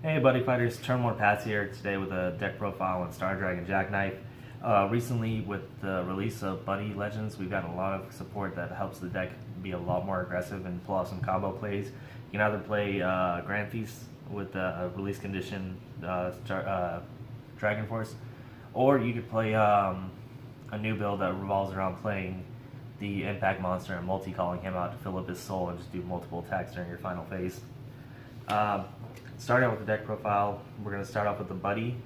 Hey buddy fighters, Turn 1 Pass here today with a deck profile on Star Dragon Jackknife. Recently with the release of Buddy Legends, we've gotten a lot of support that helps the deck be a lot more aggressive and pull off some combo plays. You can either play Grand Feast with the release condition Dragon Force, or you could play a new build that revolves around playing the Impact Monster and multi-calling him out to fill up his soul and just do multiple attacks during your final phase. Starting out with the deck profile, we're going to start off with the Buddy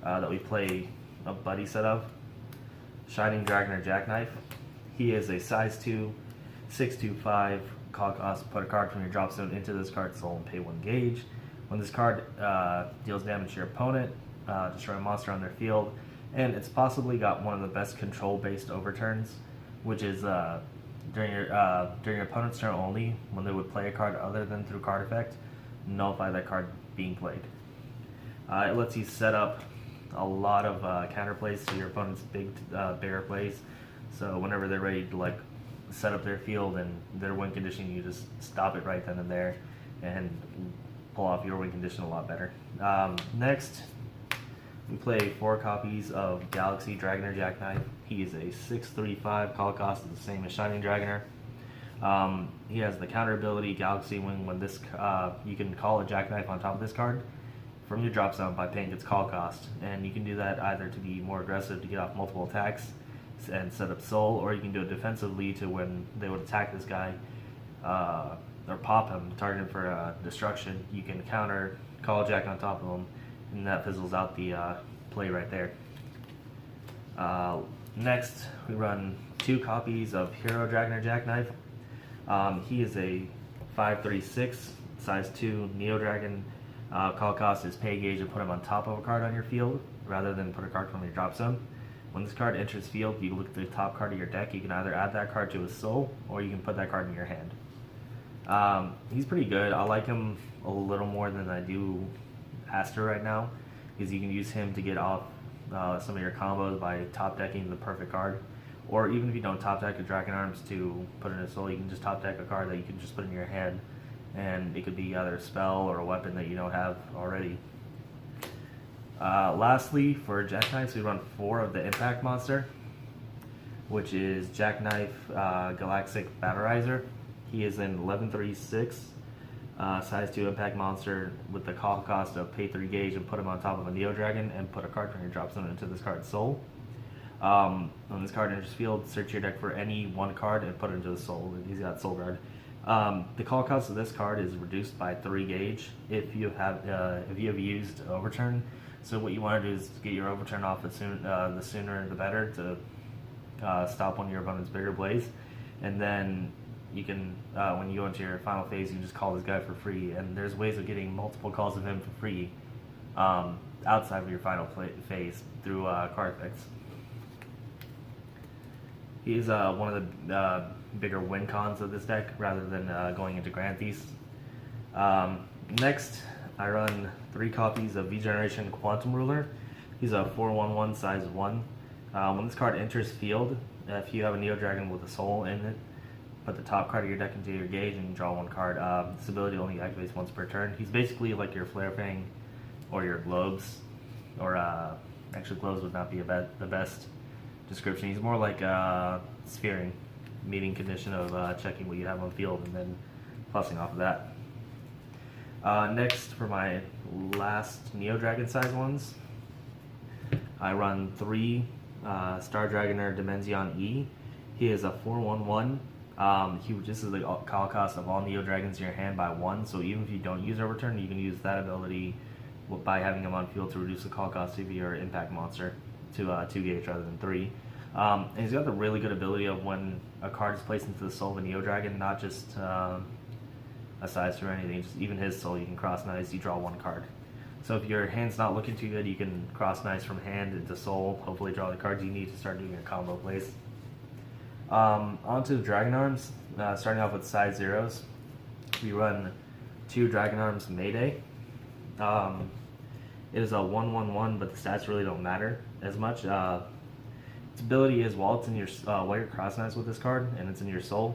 that we play a Buddy set of. Shining Dragon or Jackknife. He is a size 2, 625, call cost, put a card from your drop zone into this card's soul and pay 1 gauge. When this card deals damage to your opponent, destroy a monster on their field, and it's possibly got one of the best control-based overturns, which is during your opponent's turn only, when they would play a card other than through card effect, nullify that card being played. It lets you set up a lot of counter plays to your opponent's bigger plays. So whenever they're ready to set up their field and their win condition, you just stop it right then and there and pull off your win condition a lot better. Next, we play 4 copies of Galaxy Dragoner Jackknife. He is a 635, call cost is the same as Shining Dragoner. He has the counter ability Galaxy Wing. When this you can call a Jackknife on top of this card from your drop zone by paying its call cost, and you can do that either to be more aggressive to get off multiple attacks and set up soul, or you can do it defensively to when they would attack this guy or pop him, target him for destruction. You can counter call Jack on top of him, and that fizzles out the play right there. Next, we run 2 copies of Hero Dragoner Jackknife. He is a 536, size 2 Neo Dragon. Call cost is pay gauge and put him on top of a card on your field rather than put a card from your drop zone. When this card enters field, you look at the top card of your deck. You can either add that card to his soul or you can put that card in your hand. He's pretty good. I like him a little more than I do Aster right now, because you can use him to get off some of your combos by top decking the perfect card. Or even if you don't top deck a Dragon Arms to put in a soul, you can just top deck a card that you can just put in your hand, and it could be either a spell or a weapon that you don't have already. Lastly, for Jackknives, we run 4 of the Impact Monster, which is Jackknife Galactic Batterizer. He is an 1136, size 2 Impact Monster with the call cost of pay 3 gauge and put him on top of a Neo Dragon and put a card from your drop zone into this card's soul. When this card enters field, search your deck for any 1 card and put it into the soul. He's got Soul Guard. The call cost of this card is reduced by 3 gauge if you have used Overturn. So what you want to do is get your Overturn off the sooner the better to stop one of your opponent's bigger plays, and then you can when you go into your final phase, you can just call this guy for free. And there's ways of getting multiple calls of him for free outside of your final phase through card effects. He's one of the bigger win cons of this deck rather than going into Grand Feast. Next, I run 3 copies of V-Generation Quantum Ruler. He's a 4/1/1 size 1. When this card enters field, if you have a Neo Dragon with a soul in it, put the top card of your deck into your gauge and draw 1 card. This ability only activates once per turn. He's basically like your Flare Fang or your Globes, or actually Globes would not be the best description. He's more like Sphering, meeting condition of checking what you have on field and then plussing off of that. Next, for my last Neo Dragon size ones, I run 3 Star Dragoner Dimension E. He is a 4/1/1. This is the call cost of all Neo Dragons in your hand by 1, so even if you don't use Overturn, you can use that ability by having him on field to reduce the call cost of your Impact Monster to 2 gauge rather than 3. And he's got the really good ability of when a card is placed into the soul of a Neo Dragon, not just a size 2 or anything, just even his soul, you can cross nice, you draw 1 card. So if your hand's not looking too good, you can cross nice from hand into soul, hopefully draw the cards you need to start doing your combo plays. Onto the Dragon Arms, starting off with size 0s. We run 2 Dragon Arms Mayday. It is a 1/1/1, but the stats really don't matter as much. Its ability is while you're cross nice with this card and it's in your soul,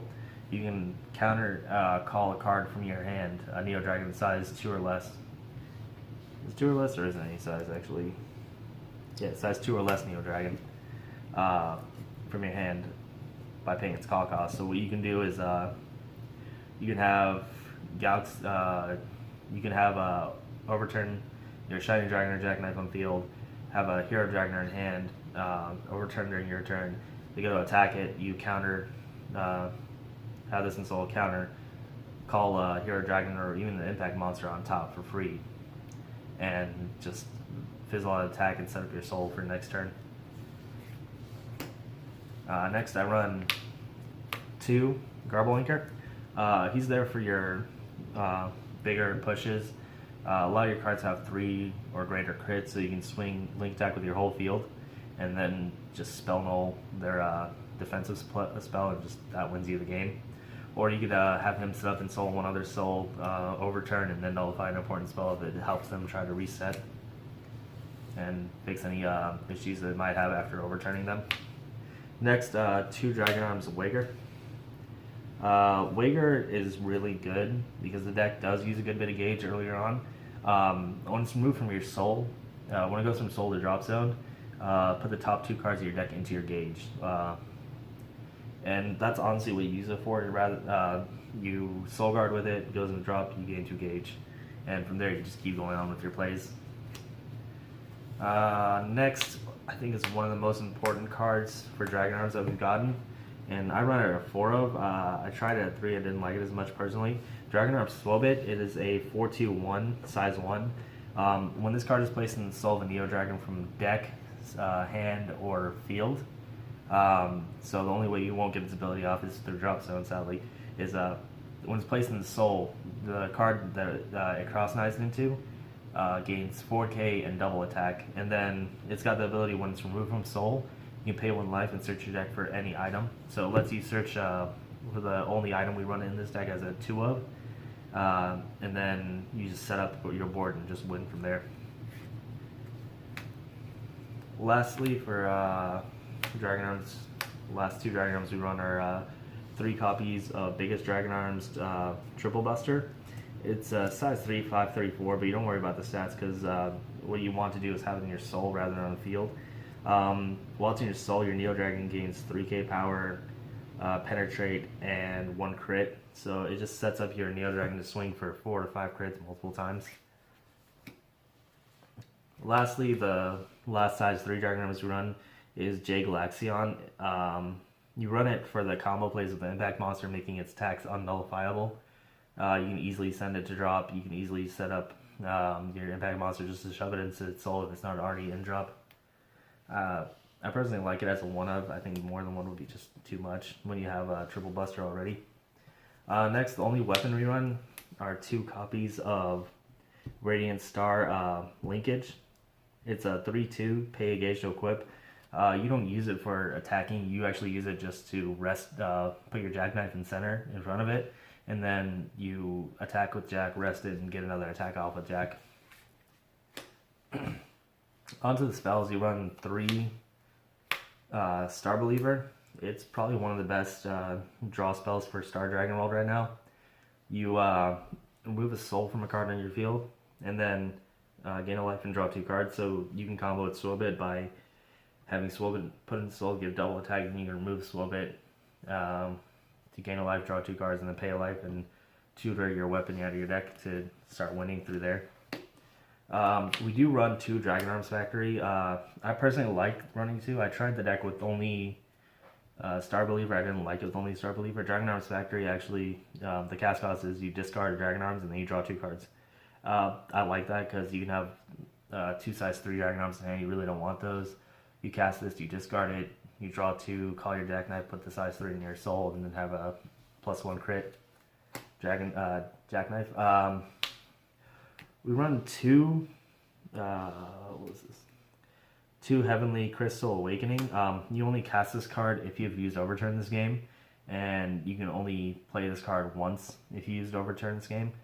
you can counter call a card from your hand, a Neo Dragon size 2 or less, 2 or less, or isn't any size actually. Yeah, size 2 or less Neo Dragon from your hand by paying its call cost. So what you can do is you can have overturn your Shining Dragon or Jackknife on field, have a Hero Dragon in hand, overturn during your turn. They go to attack it, you counter, have this in soul counter, call Hero Dragon or even the Impact Monster on top for free, and just fizzle out attack and set up your soul for next turn. Next, I run 2 Garble Inker. He's there for your bigger pushes. A lot of your cards have 3 or greater crits, so you can swing link attack with your whole field, and then just spell null their defensive spell, and just that wins you the game. Or you could have him set up and soul one other soul, overturn, and then nullify an important spell if it helps them try to reset and fix any issues that it might have after overturning them. Next, 2 Dragon Arms Wager. Wager is really good because the deck does use a good bit of gauge earlier on. When it's removed from your soul, when it goes from soul to drop zone, put the top 2 cards of your deck into your gauge. And that's honestly what you use it for. Rather, you soul guard with it, goes in the drop, you gain 2 gauge. And from there, you just keep going on with your plays. Next, I think is one of the most important cards for Dragon Arms that we've gotten, and I run it at 4 of. I tried it at 3, I didn't like it as much personally. Dragon Arms Swobit, it is a 4/2/1, size 1. When this card is placed in the soul of a Neo Dragon from deck, hand, or field, so the only way you won't get its ability off is through drop zone, sadly, is when it's placed in the soul, the card that it cross-knives into gains 4k and double attack, and then it's got the ability when it's removed from soul, you can pay 1 life and search your deck for any item. So it lets you search for the only item we run in this deck as a 2 of, and then you just set up your board and just win from there. Lastly, for Dragon Arms, the last 2 Dragon Arms we run are 3 copies of Biggest Dragon Arms Triple Buster. It's size 3, 534, but you don't worry about the stats because what you want to do is have it in your soul rather than on the field. While it's in your soul, your Neo Dragon gains 3k power, penetrate, and 1 crit. So it just sets up your Neo Dragon to swing for 4 to 5 crits multiple times. Lastly, the last size 3 Dragon Arms we run is J Galaxion. You run it for the combo plays with the Impact Monster, making its attacks unnullifiable. You can easily send it to drop. You can easily set up your Impact Monster just to shove it into its soul if it's not already in drop. I personally like it as a 1 of. I think more than 1 would be just too much when you have a Triple Buster already. Next, the only weapon we run are 2 copies of Radiant Star Linkage. It's a 3/2, pay a gauge to equip. You don't use it for attacking, you actually use it just to rest, put your Jackknife in center in front of it, and then you attack with Jack, rest it, and get another attack off with Jack. Onto the spells, you run 3 Star Believer. It's probably one of the best draw spells for Star Dragon World right now. You remove a soul from a card on your field, and then gain a life and draw 2 cards, so you can combo with Swobit by having Swobit put in the soul, give double attack, and you can remove Swobit to gain a life, draw 2 cards, and then pay a life and tutor your weapon out of your deck to start winning through there. We do run 2 Dragon Arms Factory. I personally like running 2. I tried the deck with only Star Believer. I didn't like it with only Star Believer. Dragon Arms Factory, actually, the cast cost is you discard Dragon Arms and then you draw 2 cards. I like that because you can have 2 size 3 Dragon Arms in hand. You really don't want those. You cast this, you discard it, you draw 2, call your Jackknife, put the size 3 in your soul, and then have a +1 crit Jackknife. We run 2, what was this? 2 Heavenly Crystal Awakening. You only cast this card if you've used Overturn this game, and you can only play this card once if you used Overturn this game.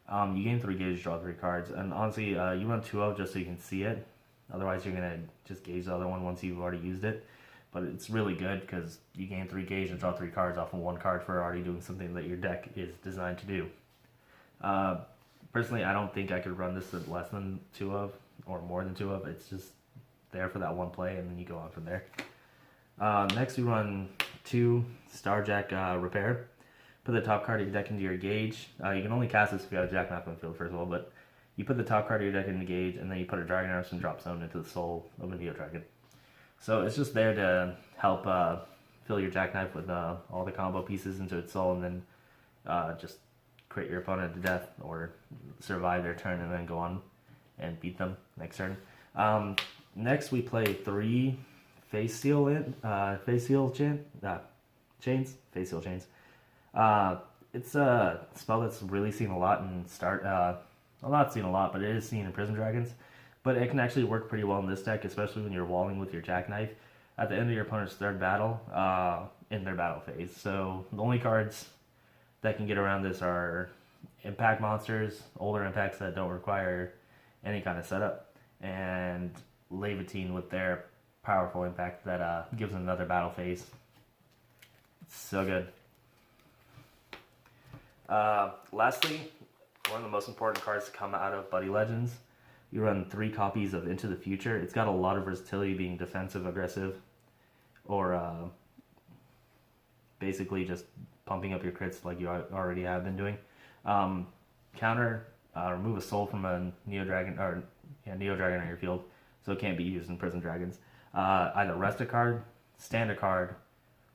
You gain 3 gauge, draw 3 cards, and honestly, you run 2 of just so you can see it. Otherwise, you're going to just gauge the other one once you've already used it. But it's really good because you gain 3 gauge and draw 3 cards off of 1 card for already doing something that your deck is designed to do. Personally, I don't think I could run this at less than 2 of or more than 2 of. It's just there for that one play, and then you go on from there. Next, we run 2 Starjack Repair. Put the top card of your deck into your gauge. You can only cast this if you have a Jackknife on the field, first of all, but you put the top card of your deck in the gauge, and then you put a Dragon Arson drop zone into the soul of a Neo Dragon. So it's just there to help fill your Jackknife with all the combo pieces into its soul, and then just crit your opponent to death or survive their turn and then go on and beat them next turn. Next, we play 3 Face Seal Chains. It's a spell that's really seen a lot in well, not seen a lot, but it is seen in Prison Dragons. But it can actually work pretty well in this deck, especially when you're walling with your Jackknife at the end of your opponent's third battle in their battle phase. So the only cards that can get around this are impact monsters, older impacts that don't require any kind of setup, and Levitine with their powerful impact that gives them another battle phase. It's so good. Lastly, one of the most important cards to come out of Buddy Legends, you run 3 copies of Into the Future. It's got a lot of versatility, being defensive, aggressive, or basically just pumping up your crits like you already have been doing. Counter, remove a soul from a Neo Dragon on your field, so it can't be used in Prison Dragons. Either rest a card, stand a card,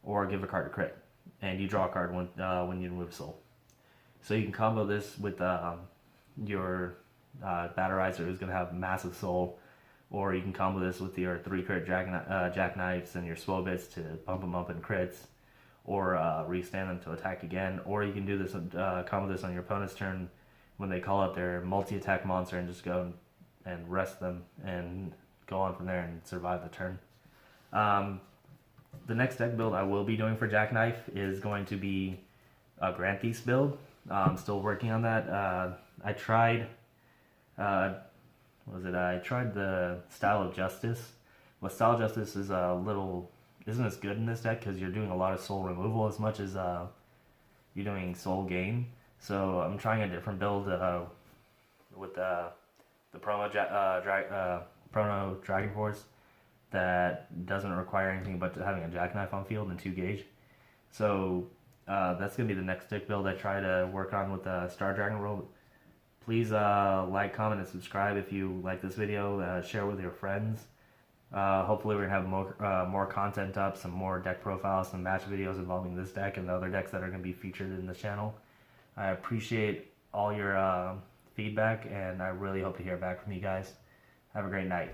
or give a card to crit, and you draw a card when you remove a soul. So you can combo this with your Batterizer, who's going to have massive soul, or you can combo this with your 3 crit Jackknives and your Swell Bits to pump them up in crits, or restand them to attack again. Or you can do this combo this on your opponent's turn when they call out their multi-attack monster and just go and rest them and go on from there and survive the turn. The next deck build I will be doing for Jackknife is going to be a Grand Thief build. I'm still working on that. I tried I tried the Style of Justice. But Style of Justice is isn't as good in this deck because you're doing a lot of soul removal as much as you're doing soul gain. So I'm trying a different build with the Promo Dragon Force that doesn't require anything but having a Jackknife on field and 2 gauge. So that's going to be the next deck build I try to work on with Star Dragon World. Please like, comment, and subscribe if you like this video. Share with your friends. Hopefully we're going to have more content up, some more deck profiles, some match videos involving this deck and the other decks that are going to be featured in the channel. I appreciate all your feedback, and I really hope to hear back from you guys. Have a great night.